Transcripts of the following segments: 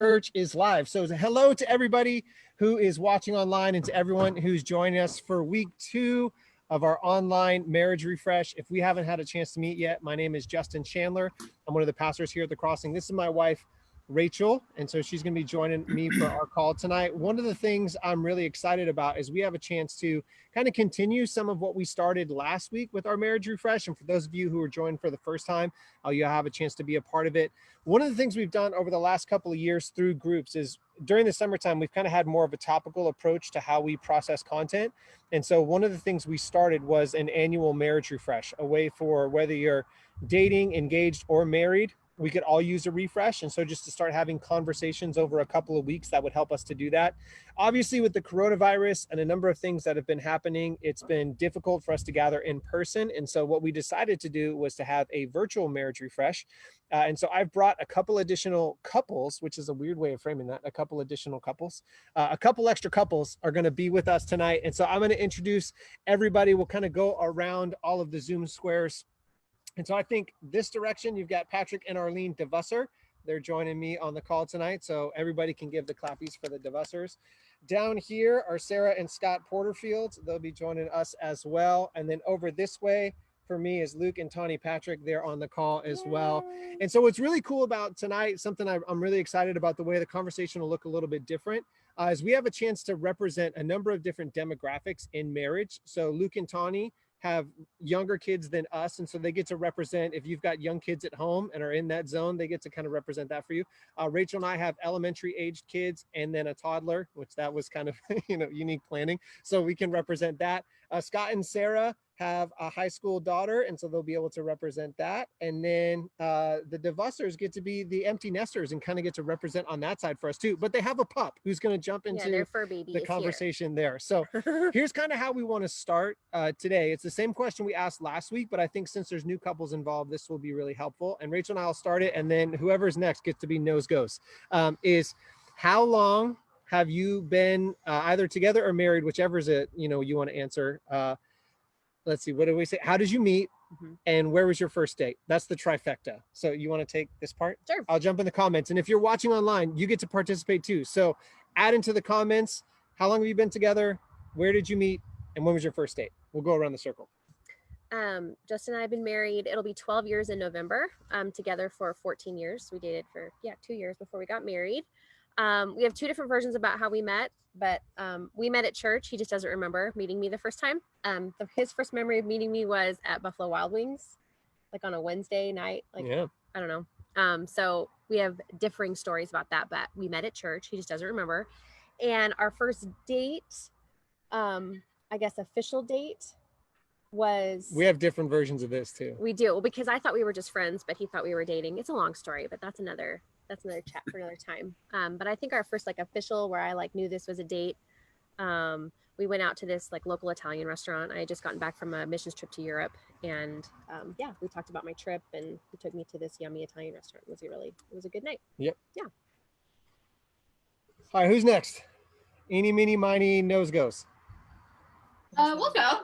Church is live. So hello to everybody who is watching online and to everyone who's joining us for week 2 of our online marriage refresh. If we haven't had a chance to meet yet, my name is Justin Chandler. I'm one of the pastors here at the Crossing. This is my wife, Rachel, and so she's going to be joining me for our call tonight. One of the things I'm really excited about is we have a chance to kind of continue some of what we started last week with our marriage refresh. And for those of you who are joining for the first time, you'll have a chance to be a part of it. One of the things we've done over the last couple of years through groups is during the summertime, we've kind of had more of a topical approach to how we process content. And so one of the things we started was an annual marriage refresh, a way for whether you're dating, engaged, or married, we could all use a refresh. And so just to start having conversations over a couple of weeks, that would help us to do that. Obviously, with the coronavirus and a number of things that have been happening, it's been difficult for us to gather in person. And so what we decided to do was to have a virtual marriage refresh. And so I've brought a couple additional couples, which is a weird way of framing that, a couple additional couples. A couple extra couples are going to be with us tonight. And so I'm going to introduce everybody. We'll kind of go around all of the Zoom squares. And so I think this direction, you've got Patrick and Arlene Devusser. They're joining me on the call tonight. So everybody can give the clappies for the Devussers. Down here are Sarah and Scott Porterfield. They'll be joining us as well. And then over this way for me is Luke and Tawny Patrick. They're on the call as well. And so what's really cool about tonight, something I'm really excited about, the way the conversation will look a little bit different, is we have a chance to represent a number of different demographics in marriage. So Luke and Tawny have younger kids than us, and so they get to represent, if you've got young kids at home and are in that zone, they get to kind of represent that for you. Rachel and I have elementary aged kids and then a toddler, which that was kind of unique planning, so we can represent that. Scott and Sarah have a high school daughter, and so they'll be able to represent that. And then the Devussers get to be the empty nesters and kind of get to represent on that side for us too. But they have a pup who's going to jump into the conversation there. So here's kind of how we want to start today. It's the same question we asked last week, but I think since there's new couples involved, this will be really helpful. And Rachel and I will start it, and then whoever's next gets to be nose goes. Is how long have you been either together or married, whichever is it you want to answer. Let's see, what do we say? How did you meet? And where was your first date? That's the trifecta. So you want to take this part? Sure. I'll jump in the comments. And if you're watching online, you get to participate too. So add into the comments, how long have you been together? Where did you meet? And when was your first date? We'll go around the circle. Justin and I have been married. It'll be 12 years in November. Together for 14 years. We dated for 2 years before we got married. We have 2 different versions about how we met, but we met at church. He just doesn't remember meeting me the first time. His first memory of meeting me was at Buffalo Wild Wings, like on a Wednesday night. I don't know. So we have differing stories about that, but we met at church. He just doesn't remember. And our first date, I guess official date, was... We have different versions of this too. We do, because I thought we were just friends, but he thought we were dating. It's a long story, but that's another chat for another time. But I think our first official where I knew this was a date, we went out to this local Italian restaurant. I had just gotten back from a missions trip to Europe, and we talked about my trip, and he took me to this yummy Italian restaurant. It was a good night. Yep. Yeah. All right, who's next? Eeny, meeny, miny, nose goes. We'll go.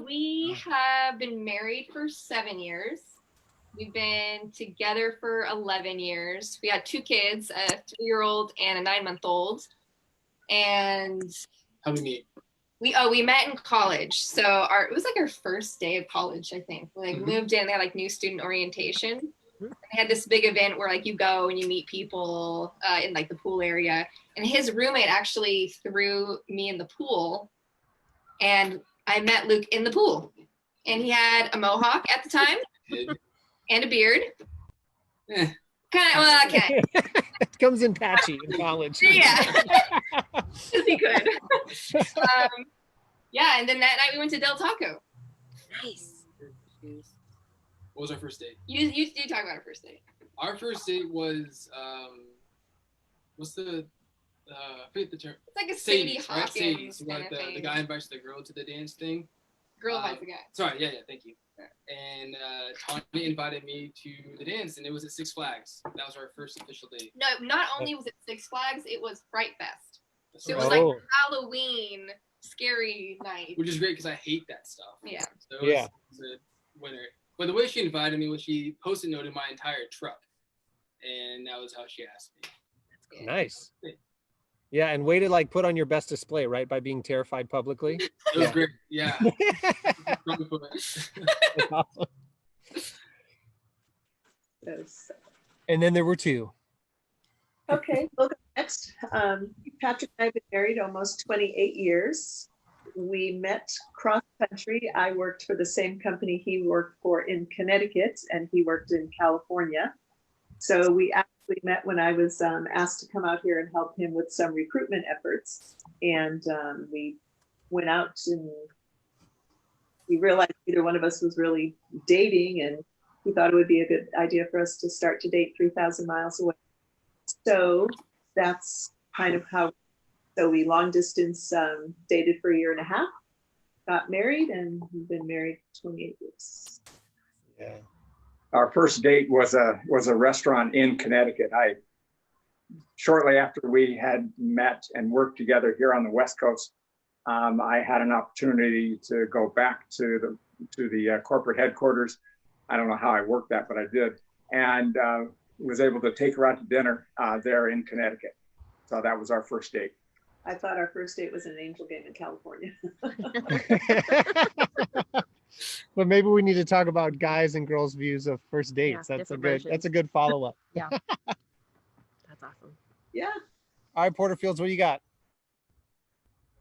We have been married for 7 years. We've been together for 11 years. We had 2 kids, a 3-year-old and a 9-month-old. And how did we meet? We met in college. So it was our first day of college, I think. We moved in, they had new student orientation. They had this big event where you go and you meet people in the pool area. And his roommate actually threw me in the pool, and I met Luke in the pool. And he had a mohawk at the time. And a beard. Okay. It comes in patchy in college. Yeah. As he could. And then that night we went to Del Taco. Nice. What was our first date? You talk about our first date. Our first date was what's the I forget the term. It's a Sadie Hawkins. Right? Sadie. So the guy invites the girl to the dance thing. Girl invites the guy. Sorry, yeah, thank you. And Tawny invited me to the dance, and it was at Six Flags. That was our first official date. No, not only was it Six Flags, it was Fright Fest. So it was Halloween, scary night. Which is great because I hate that stuff. Yeah. So it was a winner. But the way she invited me was she post-it noted my entire truck. and that was how she asked me. Yeah. Nice. Yeah, and way to like put on your best display, right? By being terrified publicly. It was great. Yeah. Awesome. Yes. And then there were two. Okay, we'll go next. Patrick and I have been married almost 28 years. We met cross country. I worked for the same company he worked for in Connecticut, and he worked in California. So we actually met when I was asked to come out here and help him with some recruitment efforts. And we went out and we realized either one of us was really dating, and we thought it would be a good idea for us to start to date 3,000 miles away. So that's kind of how, so we long distance dated for a year and a half, got married, and we've been married 28 years. Yeah. Our first date was a restaurant in Connecticut. Shortly after we had met and worked together here on the West Coast, I had an opportunity to go back to the corporate headquarters. I don't know how I worked that, but I did, and was able to take her out to dinner there in Connecticut. So that was our first date. I thought our first date was an Angel game in California. But maybe we need to talk about guys and girls' views of first dates. Yeah, That's a different good. That's a good follow up. That's awesome. Yeah. All right, Porterfields, what do you got?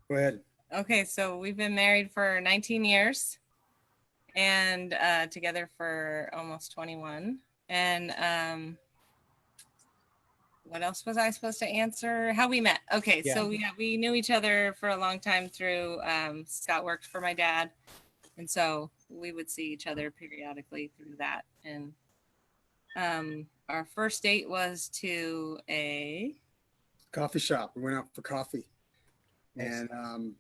Go ahead. Okay, so we've been married for 19 years and together for almost 21. And what else was I supposed to answer? How we met. Okay, Yeah. so we knew each other for a long time through Scott worked for my dad. And so we would see each other periodically through that. And our first date was to a Coffee shop. We went out for coffee. Nice. And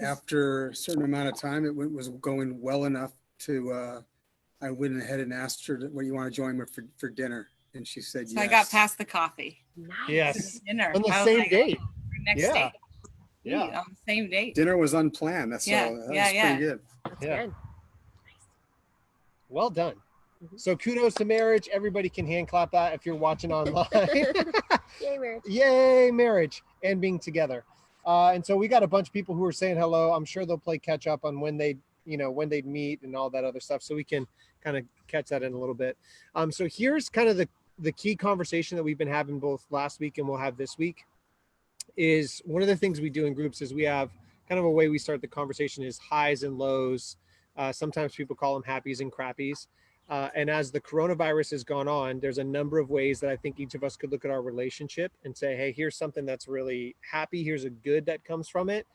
after a certain amount of time, was going well enough to, I went ahead and asked her, what do you want to join me for dinner? And she said, so yes. I got past the coffee. Nice. Yes. Dinner. On the I was same like, date. "Oh, next Yeah. date. Yeah. On the same date. Dinner was unplanned. That's Yeah, all. That yeah, was yeah. pretty good. That's Yeah. good. Well done. Mhm. So kudos to marriage. Everybody can hand clap that if you're watching online. Yay, marriage. Yay, marriage and being together. And so we got a bunch of people who are saying hello. I'm sure they'll play catch up on when they, when they'd meet and all that other stuff. So we can kind of catch that in a little bit. So here's kind of the key conversation that we've been having both last week and we'll have this week. Is one of the things we do in groups is we have kind of a way we start the conversation is highs and lows. Sometimes people call them happies and crappies. And as the coronavirus has gone on, there's a number of ways that I think each of us could look at our relationship and say, hey, here's something that's really happy. Here's a good that comes from it.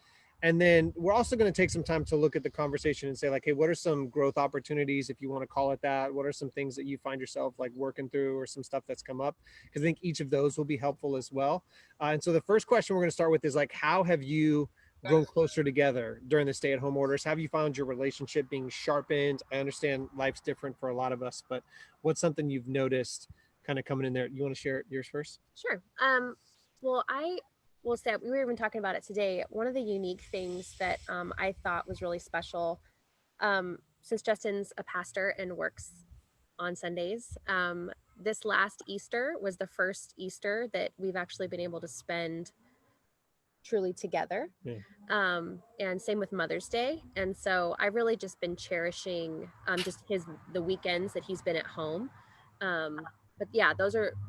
And then we're also going to take some time to look at the conversation and say like, hey, what are some growth opportunities, if you want to call it that? What are some things that you find yourself like working through or some stuff that's come up? Because I think each of those will be helpful as well. And so the first question we're going to start with is like, how have you grown closer together during the stay-at-home orders? Have you found your relationship being sharpened? I understand life's different for a lot of us, but what's something you've noticed kind of coming in there? You want to share yours first? Sure. Well, I will say we were even talking about it today. One of the unique things that I thought was really special, since Justin's a pastor and works on Sundays, this last Easter was the first Easter that we've actually been able to spend truly together. Yeah. And same with Mother's Day. And so I've really just been cherishing just the weekends that he's been at home. But yeah,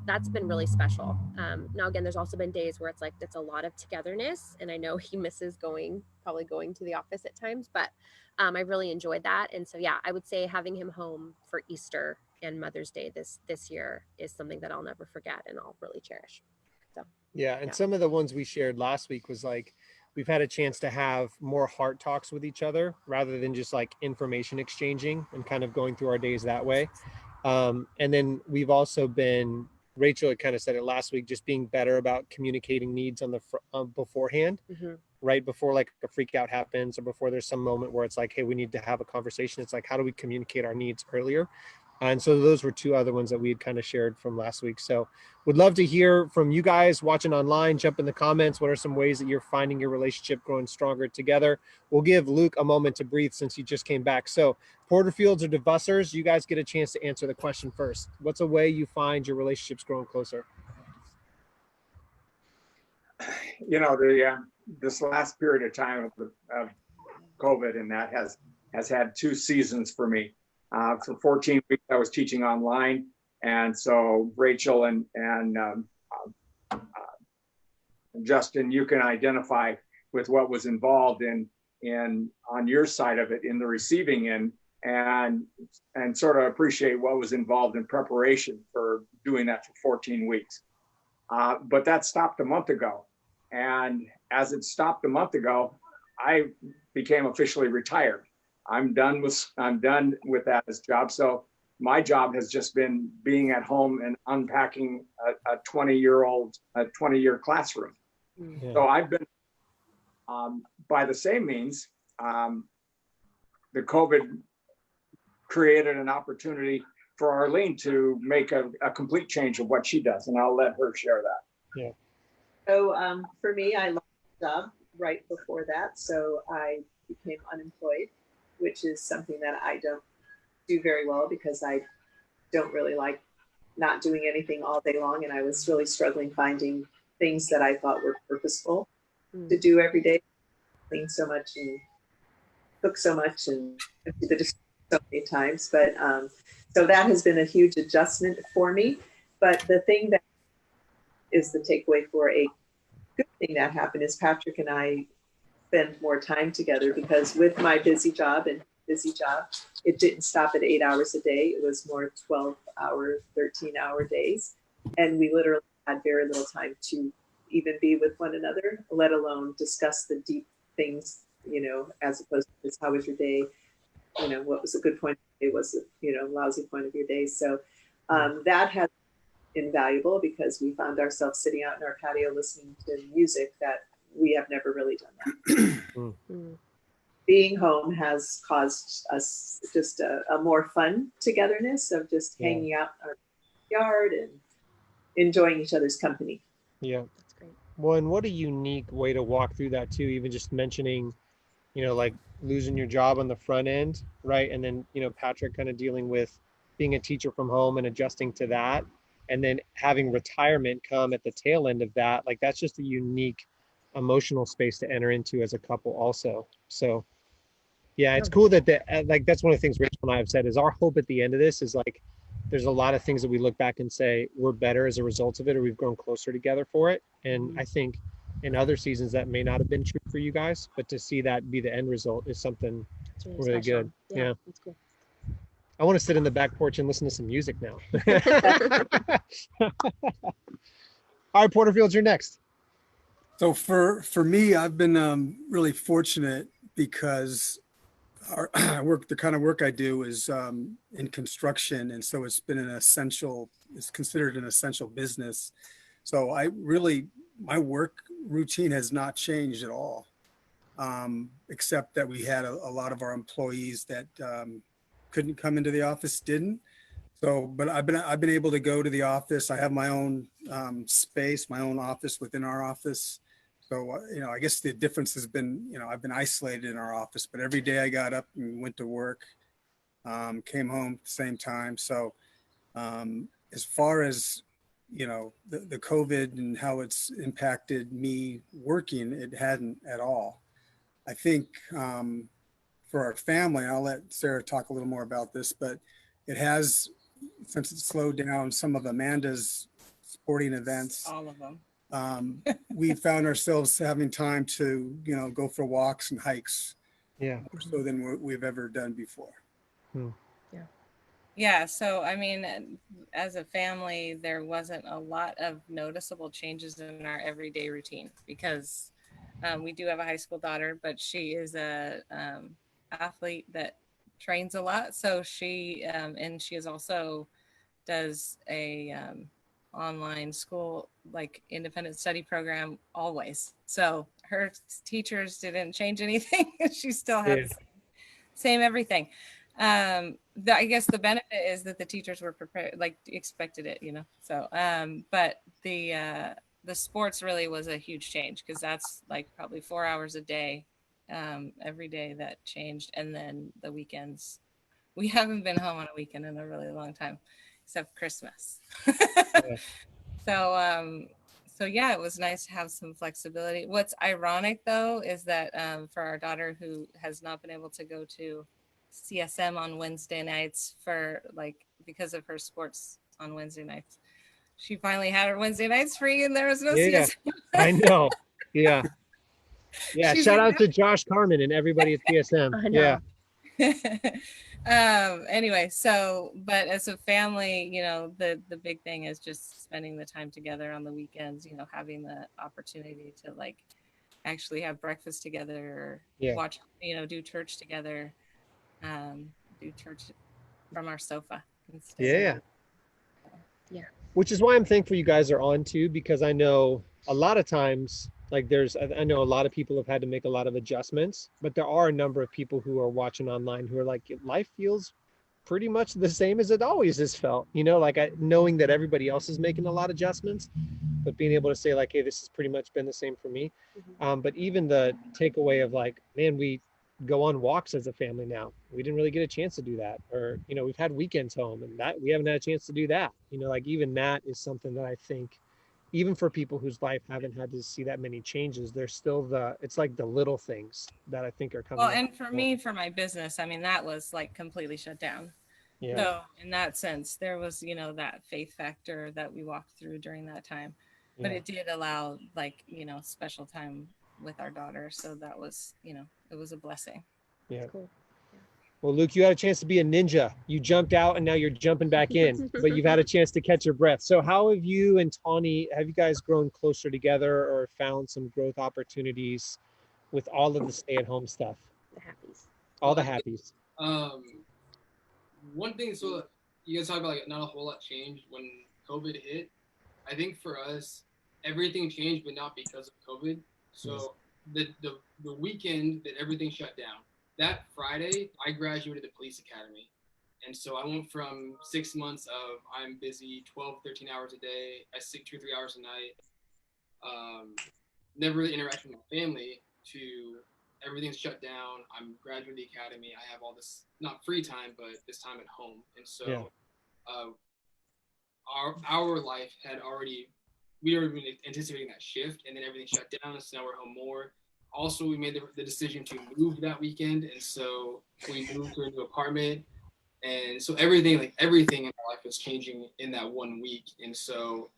that's been really special. Now again, there's also been days where it's like it's a lot of togetherness, and I know he misses probably going to the office at times, but I really enjoyed that. And so yeah, I would say having him home for Easter and Mother's Day this year is something that I'll never forget and I'll really cherish. So Yeah. And yeah. some of the ones we shared last week was like, we've had a chance to have more heart talks with each other rather than just like information exchanging and kind of going through our days that way. And then we've also been, Rachel had kind of said it last week, just being better about communicating needs on the beforehand, Mhm. right before like a freak out happens or before there's some moment where it's like, hey, we need to have a conversation. It's like, how do we communicate our needs earlier? And so those were two other ones that we had kind of shared from last week. So would love to hear from you guys watching online. Jump in the comments. What are some ways that you're finding your relationship growing stronger together? We'll give Luke a moment to breathe since he just came back. So Porterfields or Devussers, you guys get a chance to answer the question first. What's a way you find your relationships growing closer? You know, this last period of time of COVID, and that has had two seasons for me. For 14 weeks, I was teaching online, and so Rachel and Justin, you can identify with what was involved in on your side of it in the receiving end, and sort of appreciate what was involved in preparation for doing that for 14 weeks. But that stopped a month ago, and as it stopped a month ago, I became officially retired. I'm done with that as job. So my job has just been being at home and unpacking a 20-year classroom. Yeah. So I've been, by the same means, the COVID created an opportunity for Arlene to make a complete change of what she does, and I'll let her share that. Yeah. So for me, I lost a job right before that, so I became unemployed, which is something that I don't do very well because I don't really like not doing anything all day long. And I was really struggling finding things that I thought were purposeful to do every day. Clean so much and cook so much and just so many times. But so that has been a huge adjustment for me. But the thing that is the takeaway for a good thing that happened is Patrick and I spend more time together, because with my busy job, it didn't stop at 8 hours a day. It was more 12-hour, 13-hour days. And we literally had very little time to even be with one another, let alone discuss the deep things, you know, as opposed to just, how was your day? You know, what was a good point of your day? Was a, you know, lousy point of your day? So that has been invaluable, because we found ourselves sitting out in our patio listening to music that we have never really done that. Being home has caused us just a more fun togetherness of just hanging out in our yard and enjoying each other's company. Yeah. That's great. Well, and what a unique way to walk through that too, even just mentioning, you know, like losing your job on the front end, right? And then, you know, Patrick kind of dealing with being a teacher from home and adjusting to that. And then having retirement come at the tail end of that. Like, that's just a unique emotional space to enter into as a couple also. So yeah, it's cool that like, that's one of the things Rachel and I have said is our hope at the end of this is like, there's a lot of things that we look back and say we're better as a result of it, or we've grown closer together for it. And I think in other seasons that may not have been true for you guys, but to see that be the end result is something It's really special. good. Yeah. That's cool. I want to sit in the back porch and listen to some music now. All right, Porterfield, you're next. So for me, I've been really fortunate because the kind of work I do is in construction, and so it's considered an essential business. So my work routine has not changed at all, except that we had a lot of our employees that couldn't come into the office, didn't. So, but I've been able to go to the office. I have my own space, my own office within our office. So, you know, I guess the difference has been, you know, I've been isolated in our office, but every day I got up and went to work, came home at the same time. So as far as, you know, the COVID and how it's impacted me working, it hadn't at all. I think for our family, I'll let Sarah talk a little more about this, but it has, since it slowed down some of Amanda's sporting events, All of them. we found ourselves having time to, you know, go for walks and hikes. Yeah. More so than we've ever done before. Yeah, so I mean, as a family, there wasn't a lot of noticeable changes in our everyday routine, because we do have a high school daughter, but she is a athlete that trains a lot. So she and she is also does a online school, like independent study program always. So her teachers didn't change anything. She still has same everything. I guess the benefit is that the teachers were prepared, like expected it, you know. So, but the sports really was a huge change because that's like probably 4 hours a day, every day that changed, and then the weekends. We haven't been home on a weekend in a really long time, except Christmas. Yeah. So, so yeah, it was nice to have some flexibility. What's ironic though is that for our daughter who has not been able to go to CSM on Wednesday nights for like because of her sports on Wednesday nights, she finally had her Wednesday nights free and there was no Yeah, CSM. I know. Yeah. Yeah. She's Shout like, out to Josh Carmen and everybody at CSM. I Yeah. know. Anyway, so but as a family, you know, the big thing is just spending the time together on the weekends, you know, having the opportunity to like actually have breakfast together or Yeah. watch, you know, do church together, do church from our sofa instead Yeah. of Yeah. Which is why I'm thankful you guys are on too, because I know a lot of times, like I know a lot of people have had to make a lot of adjustments, but there are a number of people who are watching online who are like, life feels pretty much the same as it always has felt, you know, like knowing that everybody else is making a lot of adjustments, but being able to say like, hey, this has pretty much been the same for me. But even the takeaway of like, man, we go on walks as a family now. We didn't really get a chance to do that. Or, you know, we've had weekends home and that we haven't had a chance to do that. You know, like even that is something that I think, even for people whose life haven't had to see that many changes, there's still it's like the little things that I think are coming. well, and for me, for my business, I mean, that was like completely shut down. Yeah. So in that sense, there was, you know, that faith factor that we walked through during that time, but Yeah. it did allow like, you know, special time with our daughter. So that was, you know, it was a blessing. Yeah. Cool. Well, Luke, you had a chance to be a ninja. You jumped out and now you're jumping back in, but you've had a chance to catch your breath. So how have you and Tawny, have you guys grown closer together or found some growth opportunities with all of the stay-at-home stuff? The happies. All the happies. One thing, so you guys talk about like not a whole lot changed when COVID hit. I think for us, everything changed, but not because of COVID. So the weekend that everything shut down, that Friday, I graduated the police academy. And so I went from 6 months of I'm busy 12, 13 hours a day, I sleep 2 or 3 hours a night, never really interact with my family, to everything's shut down. I'm graduating the academy. I have all this, not free time, but this time at home. And so our life had already, we were anticipating that shift, and then everything shut down. So now we're home more. Also, we made the decision to move that weekend. And so we moved to a new apartment. And so everything in our life was changing in that 1 week. And so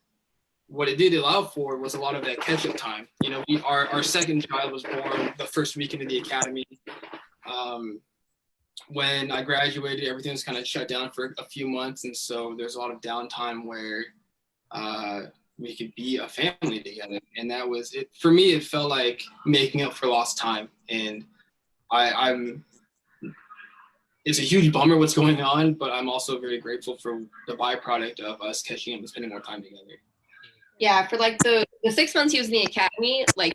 what it did allow for was a lot of that catch-up time. You know, our second child was born the first weekend in the academy. When I graduated, everything was kind of shut down for a few months. And so there's a lot of downtime where we could be a family together. And that was it. For me, it felt like making up for lost time. And it's a huge bummer what's going on, but I'm also very grateful for the byproduct of us catching up and spending more time together. Yeah, for like the 6 months he was in the academy, like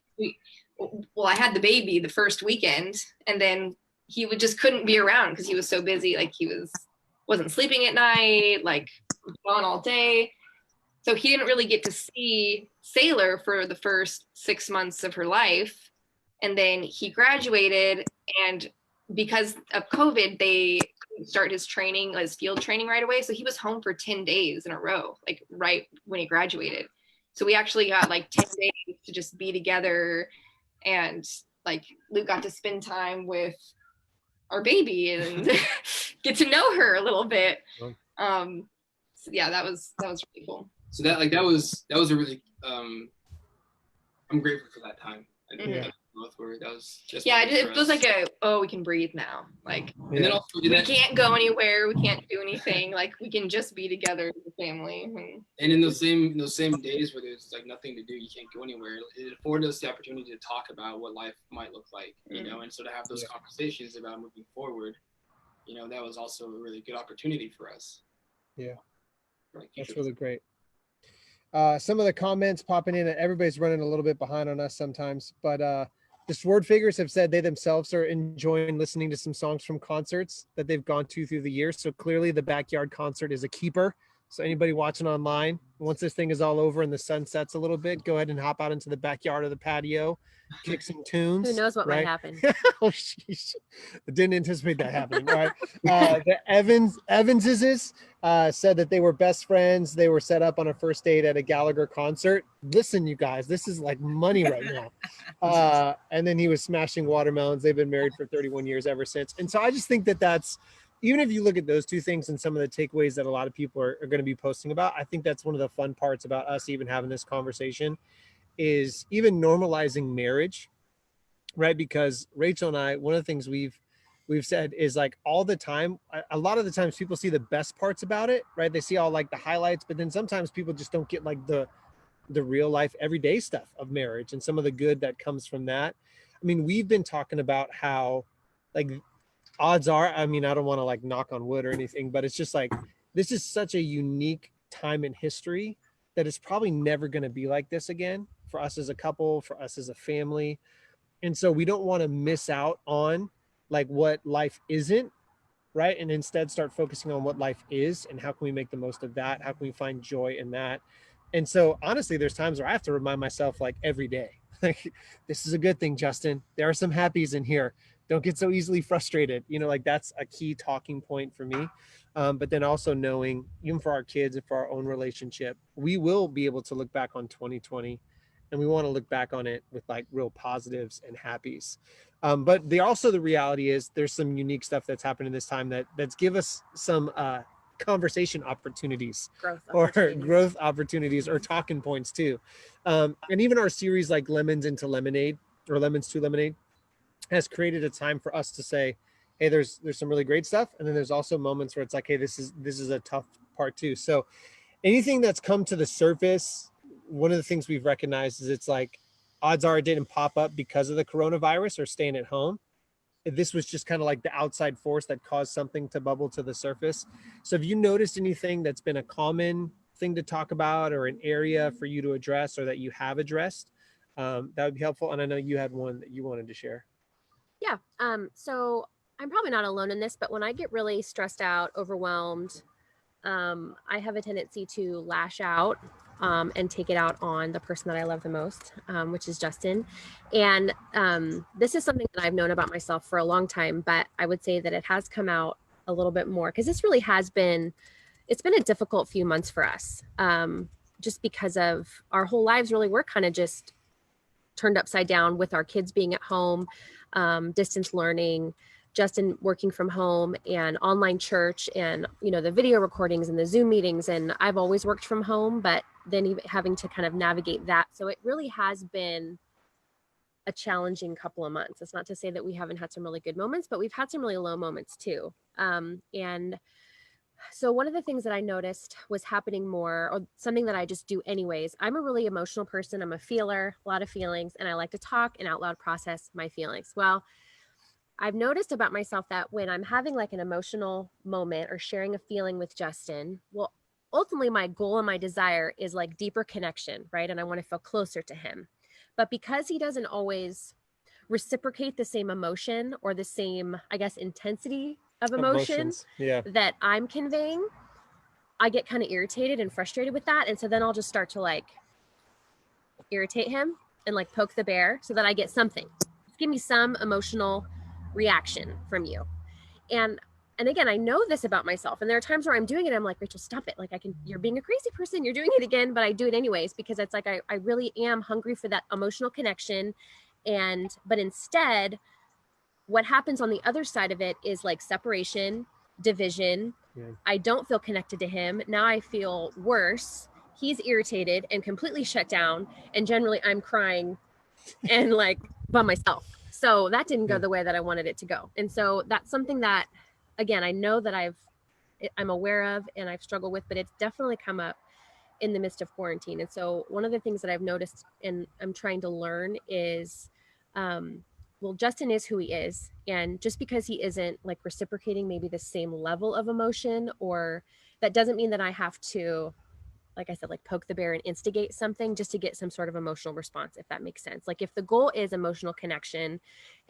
I had the baby the first weekend, and then he just couldn't be around because he was so busy. Like he wasn't sleeping at night, like gone all day. So he didn't really get to see Sailor for the first 6 months of her life. And then he graduated, and because of COVID, they couldn't start his training, his field training right away. So he was home for 10 days in a row, like right when he graduated. So we actually got like 10 days to just be together, and like Luke got to spend time with our baby and get to know her a little bit. So yeah, that was really cool. So that was a really I'm grateful for that time. That was just it feels like we can breathe now. Like and then also we can't go anywhere, we can't do anything. Like we can just be together as a family. And in those same days where there's like nothing to do, you can't go anywhere. It afforded us the opportunity to talk about what life might look like, you know, and so to have those conversations about moving forward, you know, that was also a really good opportunity for us. Yeah, like that's really great. Some of the comments popping in, everybody's running a little bit behind on us sometimes, but The Sword Figures have said they themselves are enjoying listening to some songs from concerts that they've gone to through the years. So clearly the backyard concert is a keeper. So anybody watching online, once this thing is all over and the sun sets a little bit, go ahead and hop out into the backyard of the patio, kick some tunes. Who knows what right? might happen? Oh, sheesh. I didn't anticipate that happening. All right. The Evanses said that they were best friends. They were set up on a first date at a Gallagher concert. Listen, you guys, this is like money right now. And then he was smashing watermelons. They've been married for 31 years ever since. And so I just think that that's, even if you look at those two things and some of the takeaways that a lot of people are going to be posting about, I think that's one of the fun parts about us even having this conversation is even normalizing marriage, right? Because Rachel and I, one of the things we've said is like all the time, a lot of the times people see the best parts about it, right? They see all like the highlights, but then sometimes people just don't get like the real life everyday stuff of marriage and some of the good that comes from that. I mean, we've been talking about how like odds are, I mean, I don't want to like knock on wood or anything, but it's just like, this is such a unique time in history that it's probably never going to be like this again for us as a couple, for us as a family. And so we don't want to miss out on like what life isn't, right? And instead start focusing on what life is and how can we make the most of that? How can we find joy in that? And so honestly, there's times where I have to remind myself like every day, like, this is a good thing, Justin. There are some happies in here. Don't get so easily frustrated. You know, like that's a key talking point for me. But then also knowing, even for our kids and for our own relationship, we will be able to look back on 2020 and we want to look back on it with like real positives and happies. But the reality is there's some unique stuff that's happened in this time that's give us some conversation opportunities or growth opportunities or talking points too. And even our series like Lemons into Lemonade or Lemons to Lemonade has created a time for us to say, hey, there's some really great stuff. And then there's also moments where it's like, hey, this is a tough part too. So anything that's come to the surface, one of the things we've recognized is it's like odds are it didn't pop up because of the coronavirus or staying at home. This was just kind of like the outside force that caused something to bubble to the surface. So have you noticed anything that's been a common thing to talk about or an area for you to address or that you have addressed? That would be helpful. And I know you had one that you wanted to share. Yeah. So I'm probably not alone in this, but when I get really stressed out, overwhelmed, I have a tendency to lash out and take it out on the person that I love the most, which is Justin. And this is something that I've known about myself for a long time, but I would say that it has come out a little bit more because this really has been, it's been a difficult few months for us, just because of our whole lives really were kind of just turned upside down with our kids being at home, distance learning, Justin working from home and online church and, you know, the video recordings and the Zoom meetings. And I've always worked from home, but then even having to kind of navigate that. So it really has been a challenging couple of months. It's not to say that we haven't had some really good moments, but we've had some really low moments too. And so one of the things that I noticed was happening more, or something that I just do anyways, I'm a really emotional person. I'm a feeler, a lot of feelings, and I like to talk and out loud process my feelings. Well, I've noticed about myself that when I'm having like an emotional moment or sharing a feeling with Justin, well, ultimately my goal and my desire is like deeper connection, right? And I want to feel closer to him. But because he doesn't always reciprocate the same emotion or the same, I guess, intensity of emotion that I'm conveying, I get kind of irritated and frustrated with that. And so then I'll just start to like irritate him and like poke the bear so that I get something. Just give me some emotional reaction from you. And again, I know this about myself. And there are times where I'm doing it. I'm like, Rachel, stop it. Like you're being a crazy person. You're doing it again, but I do it anyways, because it's like, I really am hungry for that emotional connection. But instead, what happens on the other side of it is like separation, division. Yeah. I don't feel connected to him. Now I feel worse. He's irritated and completely shut down. And generally I'm crying and like by myself. So that didn't go the way that I wanted it to go. And so that's something that, again, I know that I'm aware of and I've struggled with, but it's definitely come up in the midst of quarantine. And so one of the things that I've noticed and I'm trying to learn is, well, Justin is who he is. And just because he isn't like reciprocating maybe the same level of emotion, or that doesn't mean that I have to like I said, like poke the bear and instigate something just to get some sort of emotional response, if that makes sense. Like if the goal is emotional connection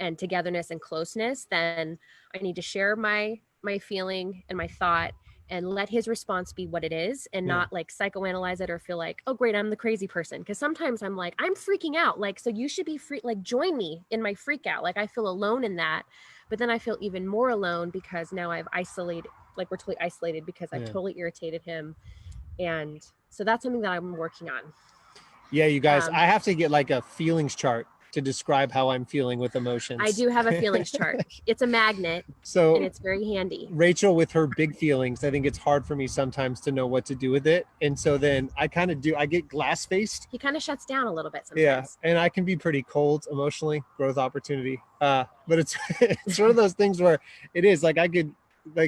and togetherness and closeness, then I need to share my feeling and my thought and let his response be what it is, and not like psychoanalyze it or feel like, oh great, I'm the crazy person. Because sometimes I'm like, I'm freaking out, like, so you should be free, like join me in my freak out. Like I feel alone in that, but then I feel even more alone because now I've isolated, like we're totally isolated because I've totally irritated him. And so that's something that I'm working on. Yeah, you guys, I have to get like a feelings chart to describe how I'm feeling with emotions. I do have a feelings chart. It's a magnet, so and it's very handy. Rachel, with her big feelings, I think it's hard for me sometimes to know what to do with it. And so then I get glass faced. He kind of shuts down a little bit sometimes. Yeah, and I can be pretty cold emotionally, growth opportunity. But it's it's one of those things where it is like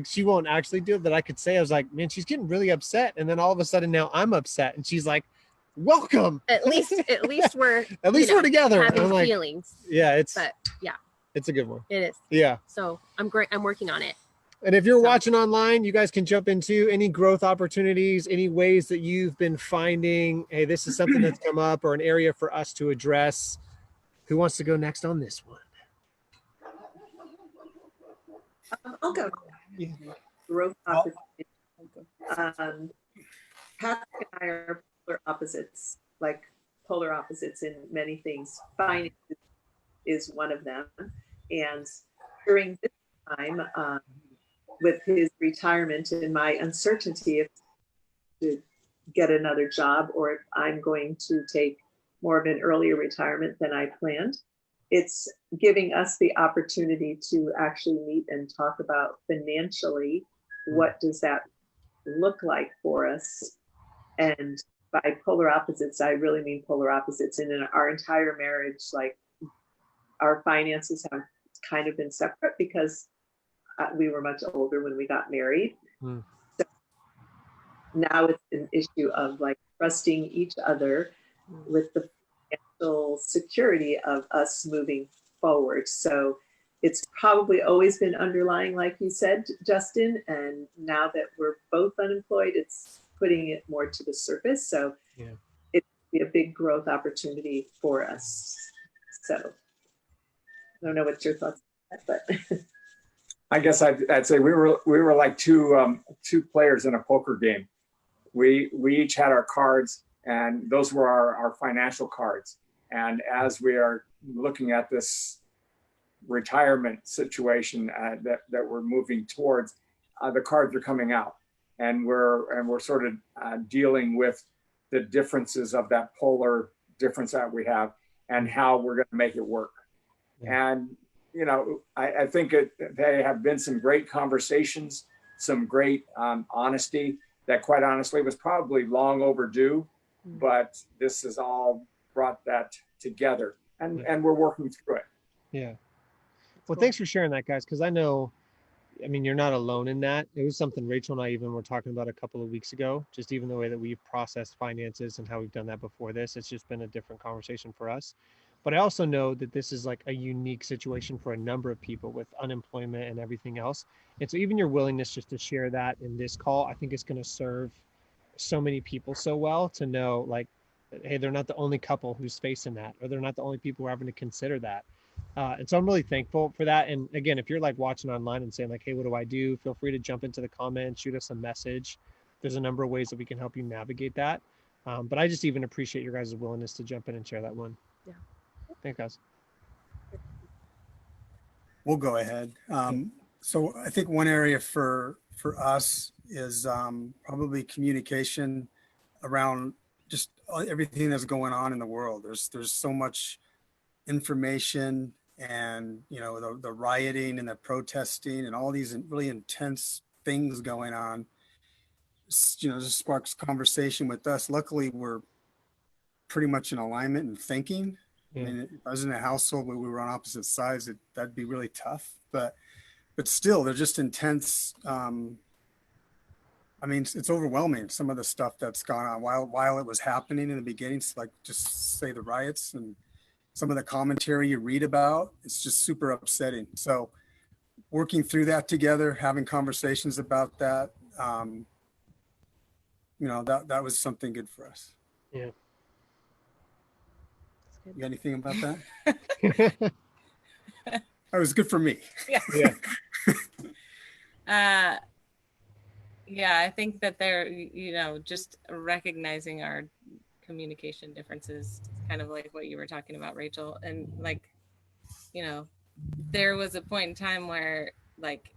she won't actually do it, but I could say, I was like, man, she's getting really upset. And then all of a sudden now I'm upset. And she's like, welcome. At least we're we're together. having I'm like, feelings. Yeah, it's a good one. It is. Yeah. So I'm great. I'm working on it. And if you're watching online, you guys can jump into any growth opportunities, any ways that you've been finding, hey, this is something that's come up or an area for us to address. Who wants to go next on this one? I'll go. Yeah. Growth opportunity. Patrick and I are polar opposites, like polar opposites in many things. Finance is one of them. And during this time, with his retirement and my uncertainty if to get another job or if I'm going to take more of an earlier retirement than I planned, it's giving us the opportunity to actually meet and talk about financially, what does that look like for us? And by polar opposites, I really mean polar opposites. And in our entire marriage, like our finances have kind of been separate because we were much older when we got married. So now it's an issue of like trusting each other with the financial security of us moving forward. So it's probably always been underlying, like you said, Justin. And now that we're both unemployed, it's putting it more to the surface. So it'd be a big growth opportunity for us. So I don't know what your thoughts are, but I guess I'd say we were like two players in a poker game. We each had our cards, and those were our financial cards. And as we are looking at this retirement situation that we're moving towards, the cards are coming out, and we're sort of dealing with the differences of that polar difference that we have and how we're going to make it work. And you know, I think they have been some great conversations, some great honesty that quite honestly was probably long overdue, but this has all brought that together and we're working through it. Yeah. Well, thanks for sharing that, guys, because I know, I mean, you're not alone in that. It was something Rachel and I even were talking about a couple of weeks ago, just even the way that we've processed finances and how we've done that before this. It's just been a different conversation for us. But I also know that this is like a unique situation for a number of people with unemployment and everything else. And so even your willingness just to share that in this call, I think is going to serve so many people so well to know, like, hey, they're not the only couple who's facing that, or they're not the only people who are having to consider that. And so I'm really thankful for that. And again, if you're like watching online and saying like, hey, what do I do? Feel free to jump into the comments, shoot us a message. There's a number of ways that we can help you navigate that. But I just even appreciate your guys' willingness to jump in and share that one. Yeah. Thanks, guys. We'll go ahead. So I think one area for us is probably communication around just everything that's going on in the world. There's so much information, and you know, the rioting and the protesting and all these really intense things going on. You know, just sparks conversation with us. Luckily, we're pretty much in alignment and thinking. I mean, if I was in a household where we were on opposite sides, that'd be really tough. But still, they're just intense. I mean, it's overwhelming, some of the stuff that's gone on while it was happening in the beginning. Like just say the riots and some of the commentary you read about, it's just super upsetting. So working through that together, having conversations about that, that was something good for us. Yeah. That's You good. got anything about that? That was good for me. Yeah. Yeah, I think that they're, just recognizing our communication differences, kind of like what you were talking about, Rachel. And like, there was a point in time where like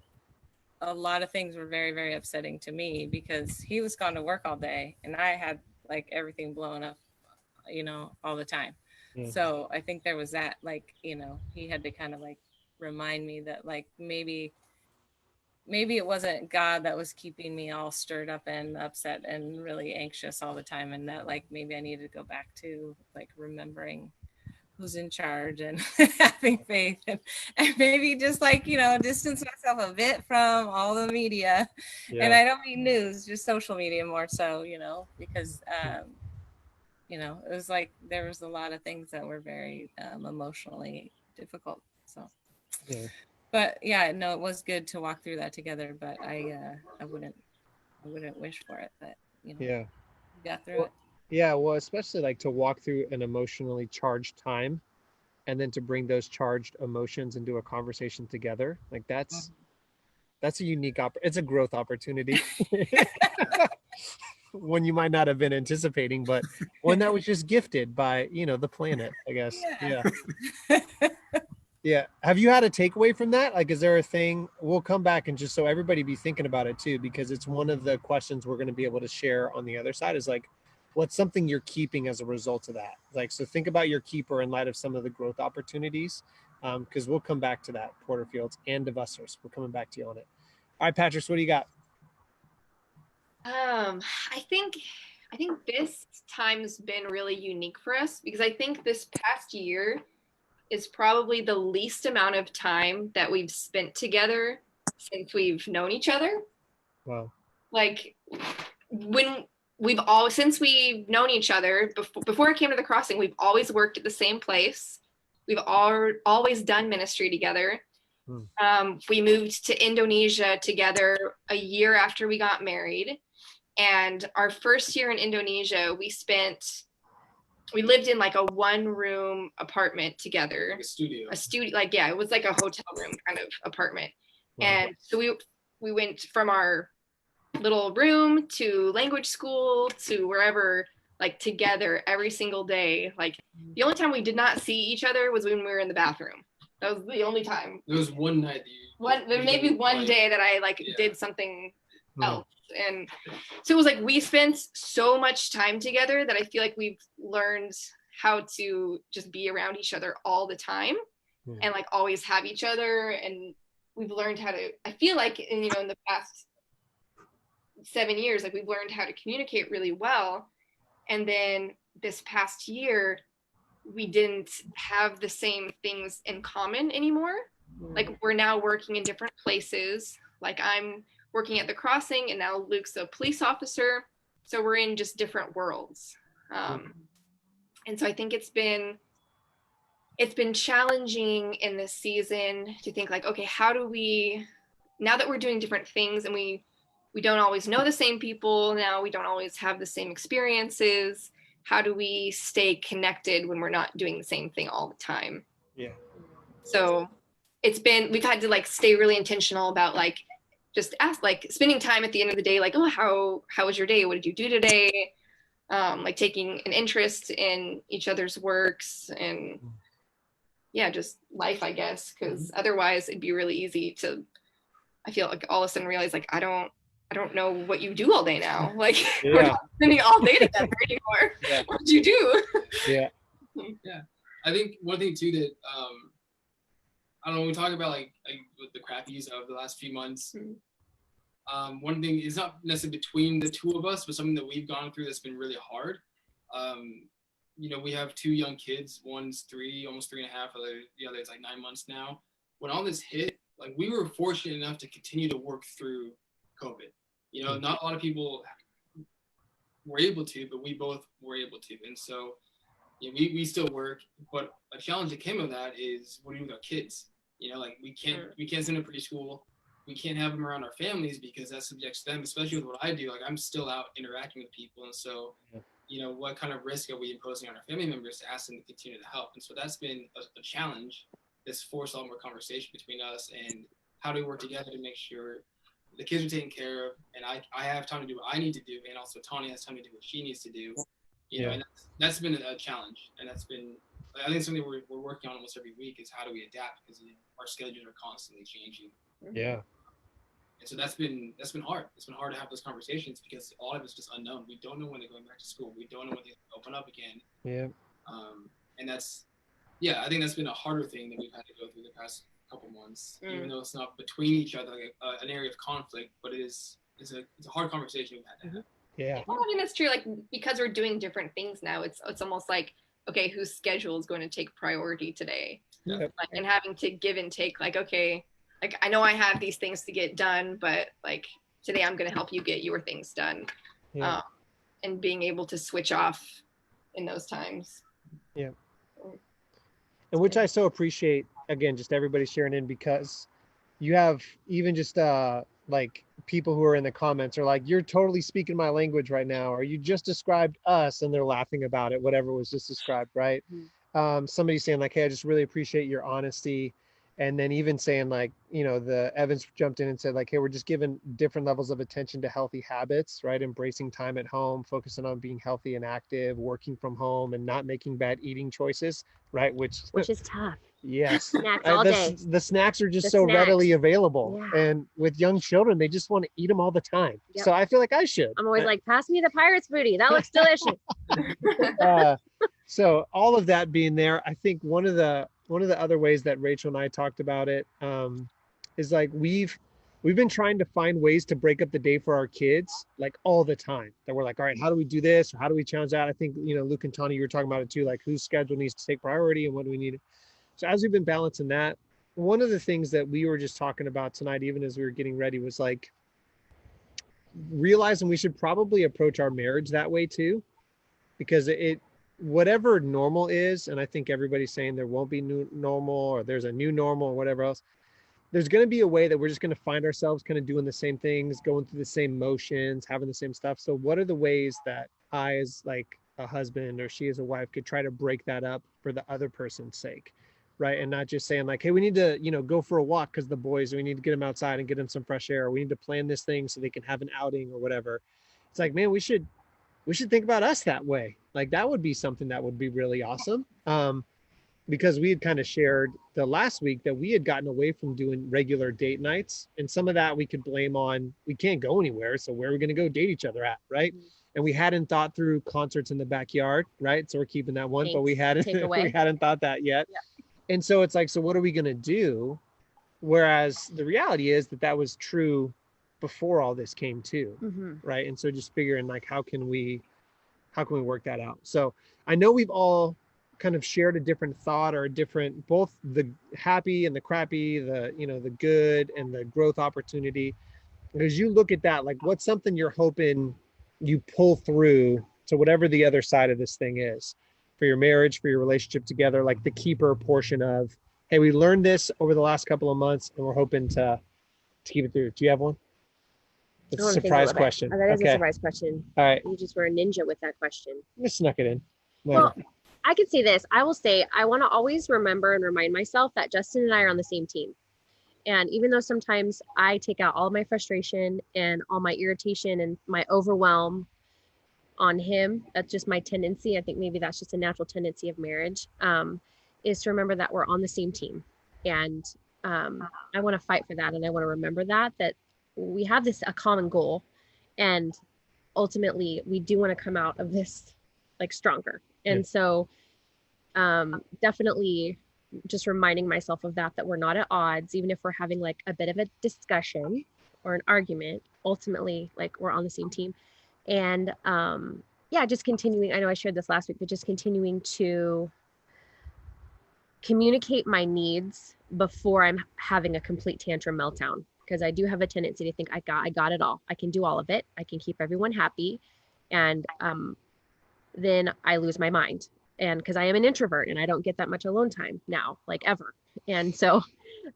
a lot of things were very, very upsetting to me because he was gone to work all day and I had like everything blown up, all the time. Yeah. So I think there was that, like, he had to kind of like remind me that like maybe it wasn't God that was keeping me all stirred up and upset and really anxious all the time, and that like maybe I needed to go back to like remembering who's in charge and having faith, and maybe just like distance myself a bit from all the media. Yeah. And I don't mean news, just social media more so, because it was like there was a lot of things that were very emotionally difficult. So Yeah. but yeah, no, it was good to walk through that together, but I wouldn't wish for it, but Yeah. we got through it. Yeah. Well, especially like to walk through an emotionally charged time and then to bring those charged emotions into a conversation together. Like that's a unique it's a growth opportunity. One you might not have been anticipating, but one that was just gifted by, the planet, I guess. Yeah. Yeah. Have you had a takeaway from that? Like, is there a thing? We'll come back and just so everybody be thinking about it too, because it's one of the questions we're going to be able to share on the other side is like, what's something you're keeping as a result of that? Like, so think about your keeper in light of some of the growth opportunities, because we'll come back to that, Porterfields and Devussers. We're coming back to you on it. All right, Patrick, what do you got? I think this time's been really unique for us because I think this past year is probably the least amount of time that we've spent together since we've known each other. Wow. Like since we've known each other before I came to the crossing, we've always worked at the same place. We've always done ministry together. We moved to Indonesia together a year after we got married. And our first year in Indonesia, we lived in like a 1-room apartment together. Like a studio. It was like a hotel room kind of apartment. Wow. And so we went from our little room to language school to wherever, like together every single day. Like the only time we did not see each other was when we were in the bathroom. That was the only time. There was one night There may be one day that I did something else. And so it was like we spent so much time together that I feel like we've learned how to just be around each other all the time and like always have each other. And we've learned how to, I feel like in the past 7 years, like we've learned how to communicate really well. And then this past year, we didn't have the same things in common anymore. Like we're now working in different places. Like I'm working at the crossing and now Luke's a police officer. So we're in just different worlds. And so I think it's been challenging in this season to think like, okay, how do we, now that we're doing different things and we don't always know the same people, now we don't always have the same experiences, how do we stay connected when we're not doing the same thing all the time? Yeah. So we've had to like stay really intentional about like, just ask, like spending time at the end of the day, like, oh, how was your day? What did you do today? Like taking an interest in each other's works and just life, I guess, because otherwise it'd be really easy to, I feel like all of a sudden realize like, I don't know what you do all day now. Like we're not spending all day together anymore. What did you do? Yeah. Yeah. I think one thing too that, I don't know, we talk about like with the crappies of the last few months. One thing is not necessarily between the two of us, but something that we've gone through that's been really hard. We have 2 young kids. One's 3, almost 3.5. The other is like 9 months now. When all this hit, like we were fortunate enough to continue to work through COVID. Not a lot of people were able to, but we both were able to. And so we still work, but a challenge that came of that is what do we do with our kids? Like we can't send them to preschool. we can't have them around our families because that subjects them, especially with what I do. Like I'm still out interacting with people. And so, you know, what kind of risk are we imposing on our family members to ask them to continue to help? And so that's been a challenge that's forced a lot more conversation between us and how do we work together to make sure the kids are taken care of and I have time to do what I need to do. And also Tawny has time to do what she needs to do. You know, and that's been a challenge. And that's been, I think something we're working on almost every week is how do we adapt because you know, our schedules are constantly changing. Yeah. And so that's been hard. It's been hard to have those conversations because a lot of it's just unknown. We don't know when they're going back to school. We don't know when they open up again. Yeah. And that's, I think that's been a harder thing that we've had to go through the past couple months, even though it's not between each other, like an area of conflict, but it's a hard conversation we've had to have. Yeah. Well, I mean, that's true. Like, because we're doing different things now, it's almost like, okay, whose schedule is going to take priority today? Yep. Like, and having to give and take, like, okay, like, I know I have these things to get done, but like today I'm going to help you get your things done. Yeah. And being able to switch off in those times. Yeah. And which I so appreciate, again, just everybody sharing in, because you have even just like people who are in the comments are like, you're totally speaking my language right now, or you just described us, and they're laughing about it, whatever was just described, right? Somebody saying like, hey, I just really appreciate your honesty. And then even saying like, you know, the Evans jumped in and said like, hey, we're just giving different levels of attention to healthy habits, right? Embracing time at home, focusing on being healthy and active, working from home, and not making bad eating choices, right? Which is tough. Yes. Snacks all day. The snacks are just The so snacks. readily available. Yeah. And with young children, they just want to eat them all the time. Yep. So I feel like I should. I'm always like, pass me the pirate's booty. That looks delicious. So all of that being there, I think one of the other ways that Rachel and I talked about it is like we've been trying to find ways to break up the day for our kids like all the time. That we're like, all right, how do we do this? Or how do we challenge that? I think, you know, Luke and Tawny, you were talking about it too, like whose schedule needs to take priority and what do we need? So as we've been balancing that, one of the things that we were just talking about tonight, even as we were getting ready, was like realizing we should probably approach our marriage that way too, because whatever normal is, and I think everybody's saying there won't be new normal or there's a new normal or whatever else, there's going to be a way that we're just going to find ourselves kind of doing the same things, going through the same motions, having the same stuff. So what are the ways that I, as like a husband or she as a wife, could try to break that up for the other person's sake, right? And not just saying like, hey, we need to, you know, go for a walk because the boys, we need to get them outside and get them some fresh air. Or we need to plan this thing so they can have an outing or whatever. It's like, man, we should think about us that way. Like that would be something that would be really awesome. Because we had kind of shared the last week that we had gotten away from doing regular date nights. And some of that we could blame on, we can't go anywhere. So where are we going to go date each other at? Right. Mm-hmm. And we hadn't thought through concerts in the backyard. Right. So we're keeping that one, but we hadn't thought that yet. Yeah. And so it's like, so what are we going to do? Whereas the reality is that was true before all this came too. Mm-hmm. Right. And so just figuring like, how can we work that out? So I know we've all kind of shared a different thought or a different, both the happy and the crappy, the, you know, the good and the growth opportunity. As you look at that, like what's something you're hoping you pull through to whatever the other side of this thing is for your marriage, for your relationship together, like the keeper portion of, hey, we learned this over the last couple of months and we're hoping to keep it through. Do you have one? It's a surprise question. Oh, that is a surprise question. All right. You just were a ninja with that question. I snuck it in. Well, I could say this. I will say, I want to always remember and remind myself that Justin and I are on the same team. And even though sometimes I take out all my frustration and all my irritation and my overwhelm on him, that's just my tendency. I think maybe that's just a natural tendency of marriage, is to remember that we're on the same team. And I want to fight for that. And I want to remember that we have a common goal. And ultimately, we do want to come out of this like stronger. And so definitely just reminding myself of that we're not at odds, even if we're having like a bit of a discussion or an argument, ultimately, like we're on the same team. And just continuing, I know I shared this last week, but just continuing to communicate my needs before I'm having a complete tantrum meltdown. Because I do have a tendency to think I got it all. I can do all of it. I can keep everyone happy. And then I lose my mind. And because I am an introvert and I don't get that much alone time now, like ever. And so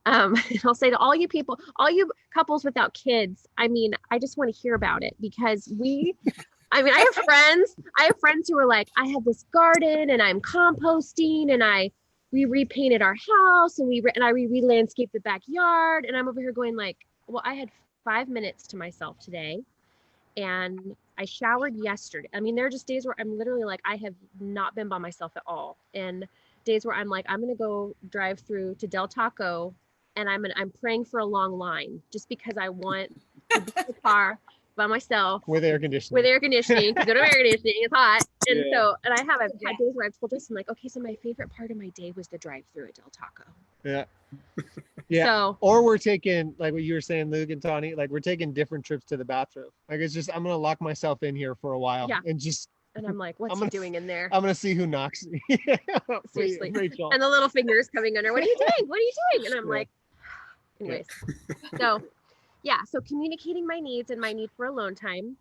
I'll say to all you people, all you couples without kids, I mean, I just want to hear about it because I mean, I have friends who are like, I have this garden and I'm composting and we repainted our house and I re-landscaped the backyard. And I'm over here going like, well, I had 5 minutes to myself today and I showered yesterday. I mean, there are just days where I'm literally like, I have not been by myself at all. And days where I'm like, I'm going to go drive through to Del Taco and I'm praying for a long line just because I want to be in the car by myself with air conditioning. With air conditioning, because air conditioning, it's hot. And Yeah. so, and I've had days where I've told this, I'm like, okay, so my favorite part of my day was the drive through at Del Taco. Yeah. Yeah. So, or we're taking, like what you were saying, Luke and Tawny, like we're taking different trips to the bathroom. Like it's just, I'm going to lock myself in here for a while and I'm like, what's he doing in there? I'm going to see who knocks. Seriously. Rachel. And the little fingers coming under, what are you doing? What are you doing? And I'm like, anyways. So yeah, so communicating my needs and my need for alone time.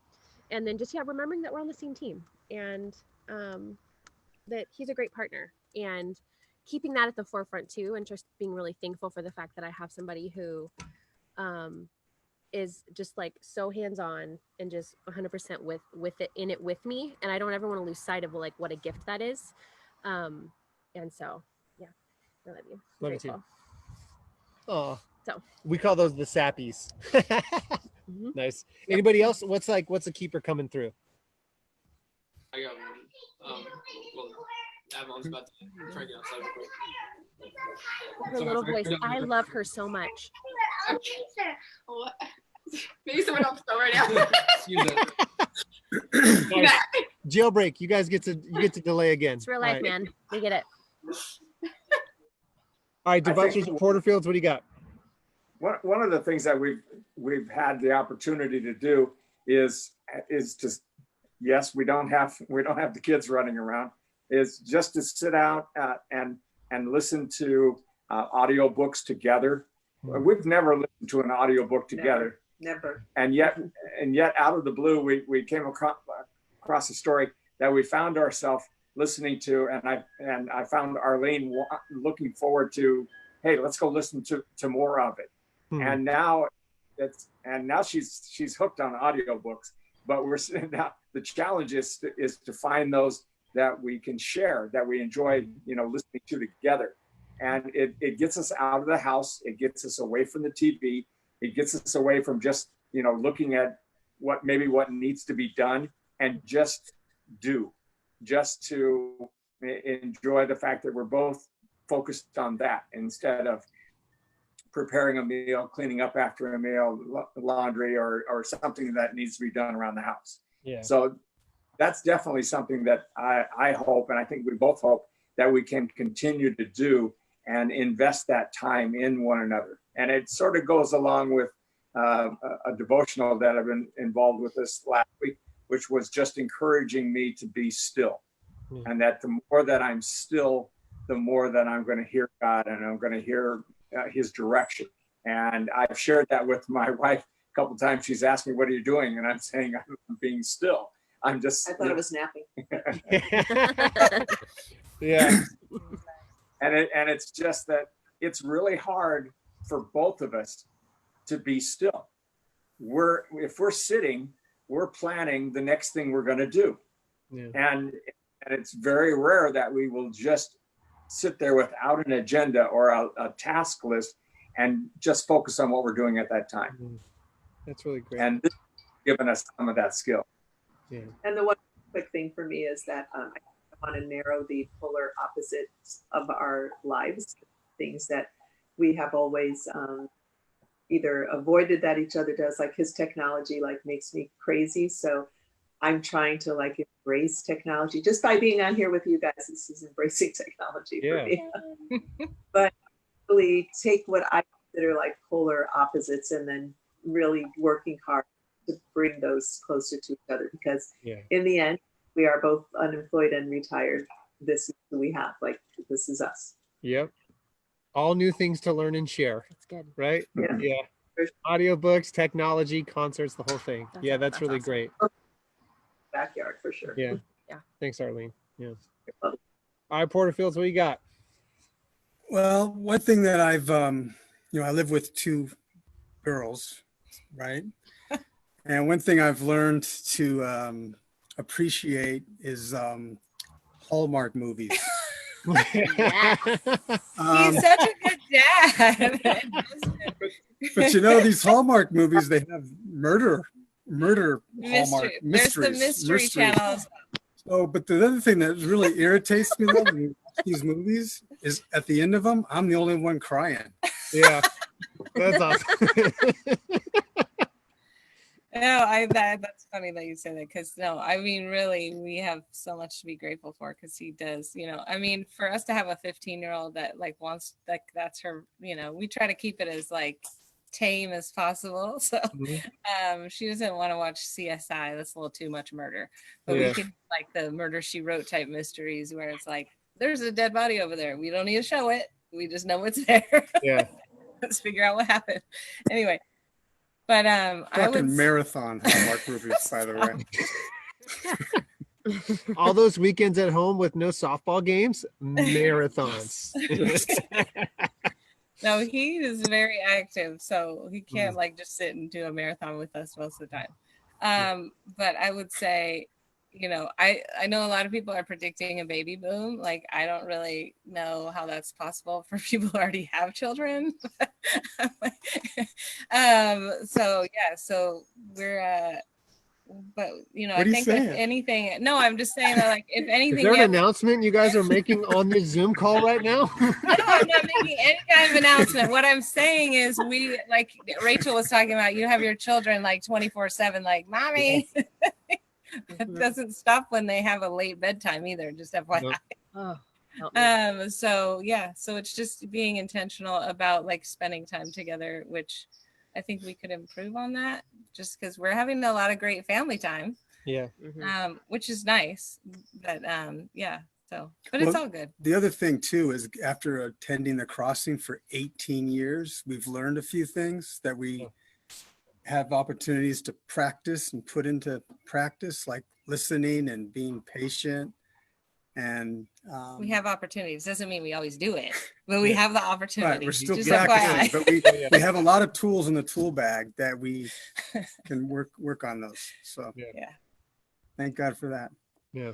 And then just, remembering that we're on the same team and that he's a great partner and keeping that at the forefront too. And just being really thankful for the fact that I have somebody who is just like so hands-on and just 100% with it in it with me. And I don't ever want to lose sight of like what a gift that is. And so, yeah, I love you. Love you too. Grateful. Oh, So we call those the sappies. Nice. Anybody else? What's a keeper coming through? I got one. Well, Avalon's about to try to get outside real quick. Her little voice. I love her so much. What? Maybe someone else know right now. Excuse me. Guys, jailbreak. You guys get to delay again. It's real life, man. We get it. All right, Devussers and Porterfields, what do you got? One of the things that we've had the opportunity to do is to, yes, we don't have the kids running around, is just to sit out and listen to audio books together. We've never listened to an audio book together. Never. And yet out of the blue, we came across a story that we found ourselves listening to, and I found Arlene looking forward to, hey, let's go listen to more of it. And now she's hooked on audiobooks, but now the challenge is to find those that we can share, that we enjoy, listening to together. And it gets us out of the house. It gets us away from the TV. It gets us away from just, looking at what needs to be done and just to enjoy the fact that we're both focused on that instead of preparing a meal, cleaning up after a meal, laundry, or something that needs to be done around the house. Yeah. So that's definitely something that I hope, and I think we both hope, that we can continue to do and invest that time in one another. And it sort of goes along with a devotional that I've been involved with this last week, which was just encouraging me to be still. And that the more that I'm still, the more that I'm going to hear God and I'm going to hear his direction. And I've shared that with my wife a couple of times. She's asked me, what are you doing? And I'm saying, I'm being still. I thought it was napping. Yeah. And it's just that it's really hard for both of us to be still. If we're sitting, we're planning the next thing we're going to do. Yeah. And it's very rare that we will just sit there without an agenda or a task list and just focus on what we're doing at that time. That's really great. And this has given us some of that skill. Yeah. And the one quick thing for me is that I want to narrow the polar opposites of our lives, things that we have always either avoided that each other does, like his technology makes me crazy. So I'm trying to embrace technology just by being on here with you guys. This is embracing technology for me. But really take what I consider polar opposites and then really working hard to bring those closer to each other, because in the end, we are both unemployed and retired. This is who we have. This is us. Yep. All new things to learn and share. That's good. Right? Yeah. Audiobooks, technology, concerts, the whole thing. That's really awesome. Great. Backyard for sure. Yeah. Yeah. Thanks, Arlene. Yeah. All right, Porterfield, what you got? Well, one thing that I've, I live with two girls, right? And one thing I've learned to appreciate is Hallmark movies. Yes. He's such a good dad. But these Hallmark movies, they have murder Hallmark There's the mysteries. mystery channels. So, but the other thing that really irritates me though, when you watch these movies is at the end of them, I'm the only one crying. Yeah, that's awesome. No, that's funny that you say that, because no, I mean, really, we have so much to be grateful for, because he does, I mean, for us to have a 15-year-old that like wants, like, that's her, we try to keep it as like tame as possible. So she doesn't want to watch CSI. That's a little too much murder. But we can like the Murder She Wrote type mysteries where it's like, there's a dead body over there. We don't need to show it. We just know it's there. Yeah. Let's figure out what happened. Anyway. But I would marathon Hallmark movies, by the way. All those weekends at home with no softball games, marathons. No, he is very active, so he can't like just sit and do a marathon with us most of the time. But I would say, I know a lot of people are predicting a baby boom. Like, I don't really know how that's possible for people who already have children. So we're but I think if anything, no, I'm just saying that, like, if anything, is there an announcement you guys are making on this Zoom call right now? No, I'm not making any kind of announcement. What I'm saying is, we, like Rachel was talking about, you have your children like 24/7, like, mommy. It doesn't stop when they have a late bedtime either, just FYI. So it's just being intentional about like spending time together, which I think we could improve on that, just because we're having a lot of great family time. Yeah. Which is nice. But but it's all good. The other thing too is, after attending the crossing for 18 years, we've learned a few things that we have opportunities to practice and put into practice, like listening and being patient. And we have opportunities. Doesn't mean we always do it, but we have the opportunity. Right, we're still practicing, but we have a lot of tools in the tool bag that we can work on those. So thank God for that. Yeah.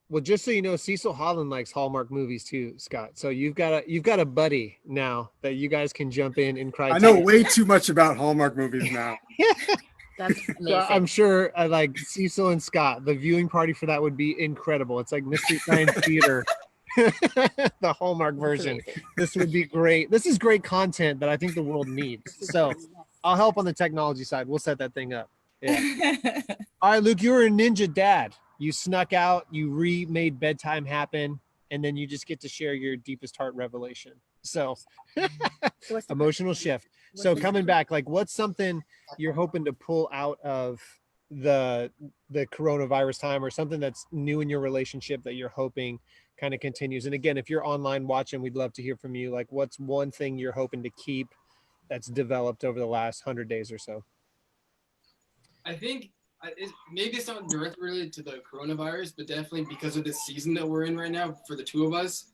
Well, just so you know, Cecil Holland likes Hallmark movies too, Scott. So you've got a buddy now that you guys can jump in and cry. I know way too much about Hallmark movies now. That's amazing. So I'm sure like Cecil and Scott, the viewing party for that would be incredible. It's like Mystery Science Theater, the Hallmark version. This would be great. This is great content that I think the world needs. So I'll help on the technology side. We'll set that thing up. Yeah. All right, Luke, you were a ninja dad. You snuck out, you remade bedtime happen, and then you just get to share your deepest heart revelation. So emotional shift. So coming back, like, what's something you're hoping to pull out of the coronavirus time, or something that's new in your relationship that you're hoping kind of continues? And again, if you're online watching, we'd love to hear from you. Like, what's one thing you're hoping to keep that's developed over the last 100 days or so? I think maybe it's not directly related to the coronavirus, but definitely because of this season that we're in right now for the two of us.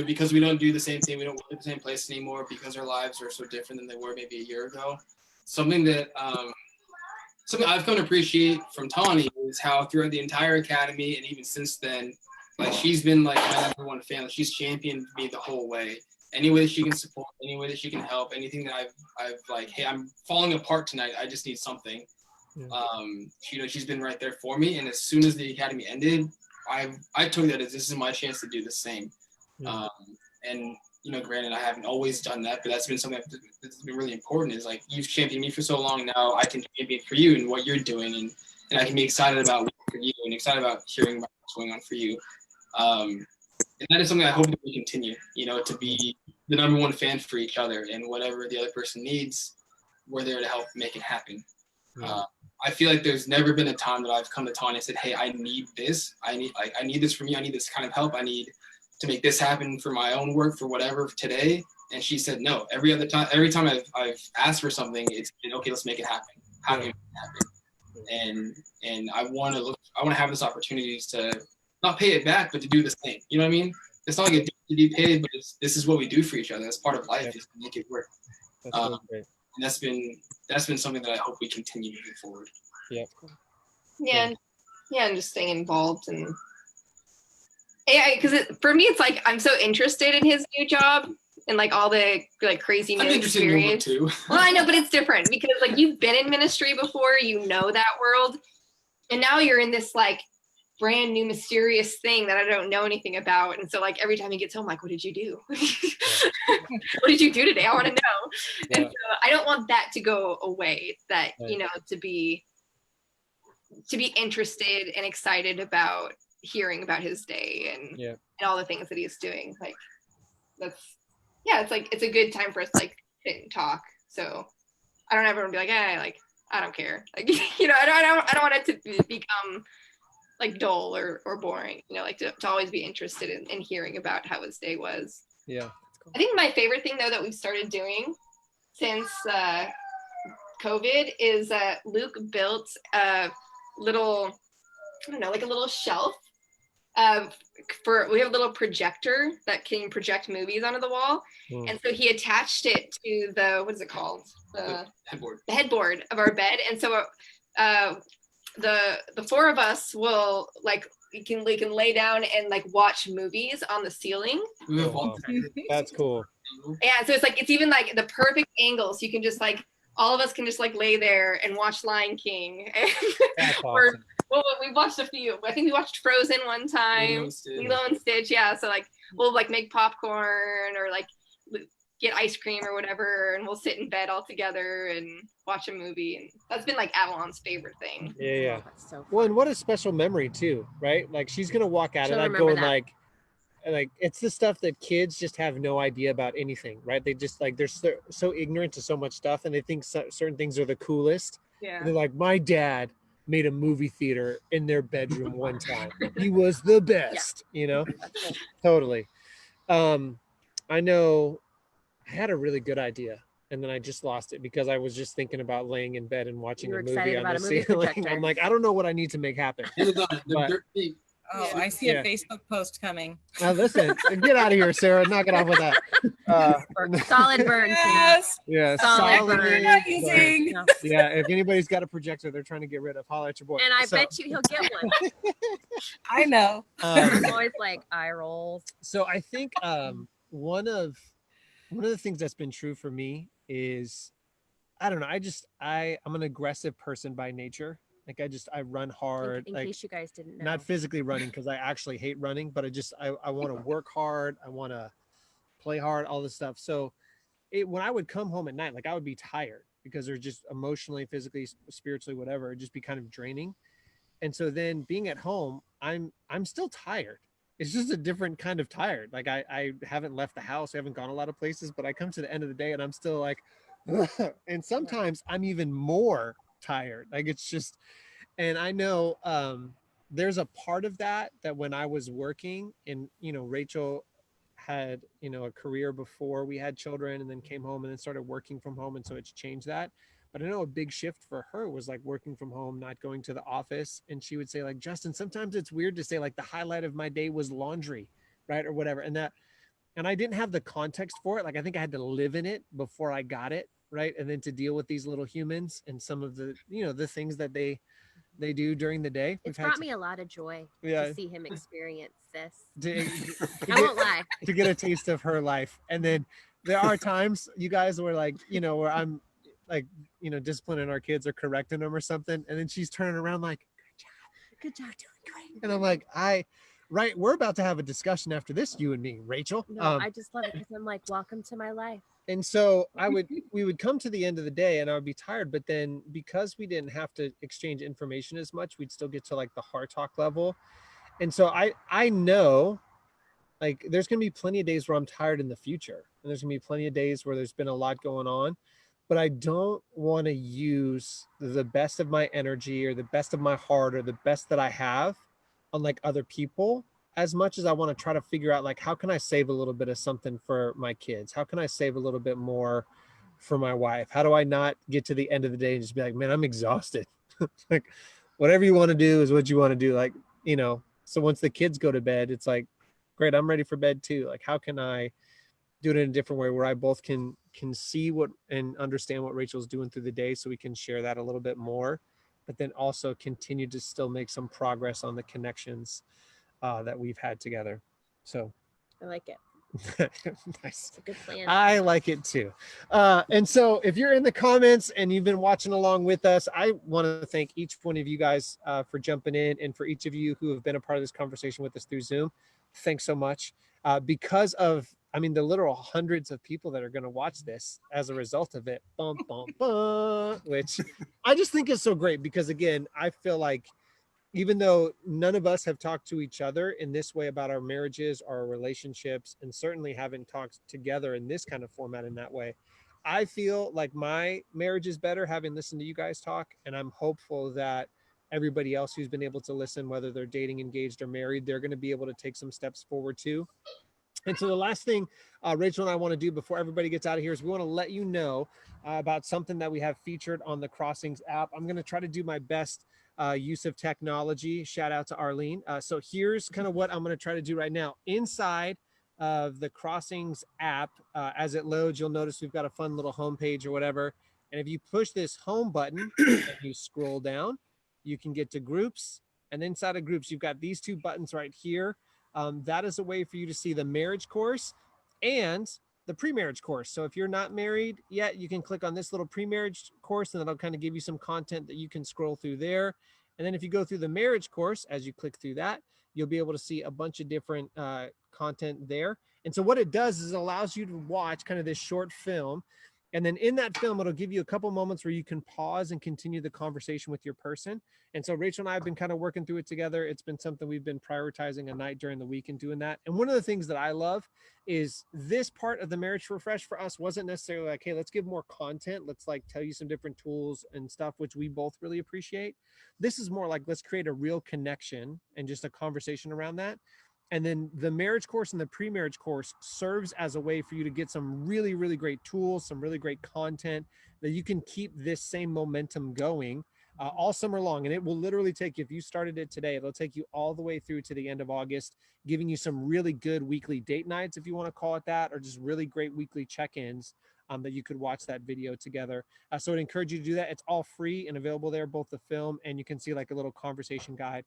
Because we don't do the same thing, we don't work at the same place anymore, because our lives are so different than they were maybe a year ago. Something I've come to appreciate from Tawny is how throughout the entire academy, and even since then, like, she's been like my number one fan. She's championed me the whole way. Any way that she can support, any way that she can help, anything that I've like, hey, I'm falling apart tonight, I just need something. She's been right there for me. And as soon as the academy ended, I took that as, this is my chance to do the same. And granted, I haven't always done that, but that's been something that's been really important, is like, you've championed me for so long, now I can champion for you and what you're doing, and I can be excited about for you and excited about hearing about what's going on for you. And that is something I hope that we continue, to be the number one fan for each other, and whatever the other person needs, we're there to help make it happen. I feel like there's never been a time that I've come to Tawny and said, hey, I need this. I need this from you. I need this kind of help. I need to make this happen for my own work, for whatever today. And she said no. Every time I've asked for something, it's been, okay, let's make it happen. How do we make it happen? And I want to have this opportunity to not pay it back, but to do the same. You know what I mean? It's not like a to be paid, but this is what we do for each other. That's part of life, is to make it work. That's really great. And that's been something that I hope we continue moving forward. Yeah. And just staying involved, and because for me it's like I'm so interested in his new job and like all the like crazy I'm interested in your work too. Well, I know, but it's different because like you've been in ministry before, you know that world, and now you're in this like brand new mysterious thing that I don't know anything about. And so like every time he gets home, like, what did you do? What did you do today? I want to know. Yeah. And so I don't want that to go away, that, you know, to be interested and excited about hearing about his day and all the things that he's doing. Like it's like, it's a good time for us to like sit and talk. So I don't ever want to be like, I don't care. Like, you know, I don't want it to become like dull or boring, you know, like to always be interested in hearing about how his day was. Yeah. I think my favorite thing though that we've started doing since COVID is Luke built a little, I don't know, like a little shelf we have a little projector that can project movies onto the wall. And so he attached it to the, what is it called? The headboard of our bed. And so the four of us will like, we can lay down and like watch movies on the ceiling. Wow. That's cool. Yeah, so it's like, it's even like the perfect angle. So you can just like, all of us can just like lay there and watch Lion King. That's awesome. Well, we watched a few. I think we watched Frozen one time. Lilo and Stitch, yeah. So like we'll like make popcorn or like get ice cream or whatever, and we'll sit in bed all together and watch a movie. And that's been like Avalon's favorite thing. Yeah. That's so fun. Well, and what a special memory too, right? Like she's gonna walk out of that going like it's the stuff that kids just have no idea about anything, right? They just like, they're so ignorant to so much stuff, and they think certain things are the coolest. Yeah. And they're like, my dad made a movie theater in their bedroom one time. He was the best, you know? Totally. I know I had a really good idea, and then I just lost it because I was just thinking about laying in bed and watching a movie on the ceiling. I'm like, I don't know what I need to make happen. Oh, I see a Facebook post coming. Now listen, get out of here, Sarah. Knock it off with that. Solid burn. Yes. Yeah, Solid burn. Not using. No. Yeah, if anybody's got a projector they're trying to get rid of, holler at your boy. And I bet you he'll get one. I know. I'm always like eye rolls. So I think one of the things that's been true for me is, I don't know, I'm an aggressive person by nature. Like I run hard. In like, case you guys didn't know. not physically running, because I actually hate running, but I want to work hard. I want to play hard, all this stuff. So when I would come home at night, like I would be tired because they're just emotionally, physically, spiritually, whatever, it'd just be kind of draining. And so then being at home, I'm still tired. It's just a different kind of tired. Like I haven't left the house. I haven't gone a lot of places, but I come to the end of the day and I'm still like, and sometimes I'm even more tired. Like it's just, and I know there's a part of that when I was working, and you know, Rachel had, you know, a career before we had children, and then came home and then started working from home, and so it's changed that. But I know a big shift for her was like working from home, not going to the office. And she would say like, Justin, sometimes it's weird to say like the highlight of my day was laundry, right? Or whatever. And I didn't have the context for it. Like I think I had to live in it before I got it, right? And then to deal with these little humans and some of the, you know, the things that they do during the day. It's brought me a lot of joy to see him experience this. I won't lie. To get a taste of her life. And then there are times, you guys, were like, you know, where I'm like, you know, disciplining our kids or correcting them or something, and then she's turning around like, good job, doing great. And I'm like, right, we're about to have a discussion after this, you and me, Rachel. No, I just love it because I'm like, welcome to my life. And so we would come to the end of the day and I would be tired, but then because we didn't have to exchange information as much, we'd still get to like the heart talk level. And so I know like there's going to be plenty of days where I'm tired in the future, and there's going to be plenty of days where there's been a lot going on, but I don't want to use the best of my energy or the best of my heart or the best that I have on like other people, as much as I want to try to figure out like, how can I save a little bit of something for my kids? How can I save a little bit more for my wife? How do I not get to the end of the day and just be like, man, I'm exhausted. Like whatever you want to do is what you want to do. Like, you know, So once the kids go to bed, it's like, great, I'm ready for bed too. Like, how can I do it in a different way where I both can see what and understand what Rachel's doing through the day, so we can share that a little bit more, but then also continue to still make some progress on the connections that we've had together. So I like it. nice. It's a good plan. I like it too. And so if you're in the comments and you've been watching along with us, I want to thank each one of you guys for jumping in, and for each of you who have been a part of this conversation with us through Zoom. Thanks so much. Because of, I mean, the literal hundreds of people that are going to watch this as a result of it, bum, bum, bum, which I just think is so great, because again, I feel like even though none of us have talked to each other in this way about our marriages, our relationships, and certainly haven't talked together in this kind of format in that way, I feel like my marriage is better having listened to you guys talk. And I'm hopeful that everybody else who's been able to listen, whether they're dating, engaged, or married, they're going to be able to take some steps forward too. And so the last thing Rachel and I want to do before everybody gets out of here is we want to let you know about something that we have featured on the Crossings app. I'm going to try to do my best use of technology. Shout out to Arlene. So here's kind of what I'm going to try to do right now. Inside of the Crossings app, as it loads, you'll notice we've got a fun little homepage or whatever. And if you push this home button and you scroll down, you can get to groups. And inside of groups, you've got these two buttons right here. That is a way for you to see the marriage course and the pre-marriage course. So if you're not married yet, you can click on this little pre-marriage course, and that'll kind of give you some content that you can scroll through there. And then if you go through the marriage course, as you click through that, you'll be able to see a bunch of different content there. And so what it does is it allows you to watch kind of this short film. And then in that film, it'll give you a couple moments where you can pause and continue the conversation with your person. And so Rachel and I have been kind of working through it together. It's been something we've been prioritizing a night during the week and doing that. And one of the things that I love is this part of the Marriage Refresh for us wasn't necessarily like, hey, let's give more content. Let's like tell you some different tools and stuff, which we both really appreciate. This is more like, let's create a real connection and just a conversation around that. And then the marriage course and the pre-marriage course serves as a way for you to get some really, really great tools, some really great content that you can keep this same momentum going all summer long. And it will literally take, if you started it today, it'll take you all the way through to the end of August, giving you some really good weekly date nights, if you want to call it that, or just really great weekly check-ins that you could watch that video together. So I'd encourage you to do that. It's all free and available there, both the film, and you can see like a little conversation guide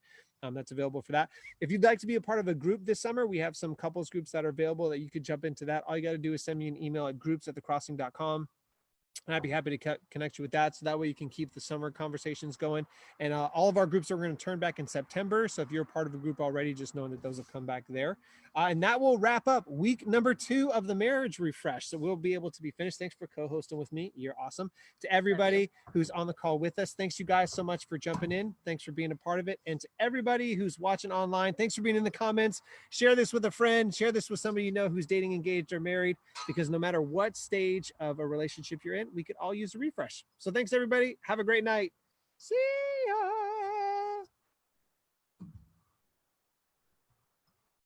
that's available for that. If you'd like to be a part of a group this summer, we have some couples groups that are available that you could jump into that. All you got to do is send me an email at groups@thecrossing.com. And I'd be happy to connect you with that. So that way you can keep the summer conversations going. And all of our groups are going to turn back in September. So if you're a part of a group already, just know that those have come back there. And that will wrap up week number 2 of the Marriage Refresh. So we'll be able to be finished. Thanks for co-hosting with me. You're awesome. To everybody who's on the call with us, thanks you guys so much for jumping in. Thanks for being a part of it. And to everybody who's watching online, thanks for being in the comments. Share this with a friend. Share this with somebody you know who's dating, engaged, or married, because no matter what stage of a relationship you're in, we could all use a refresh. So thanks, everybody. Have a great night. See ya.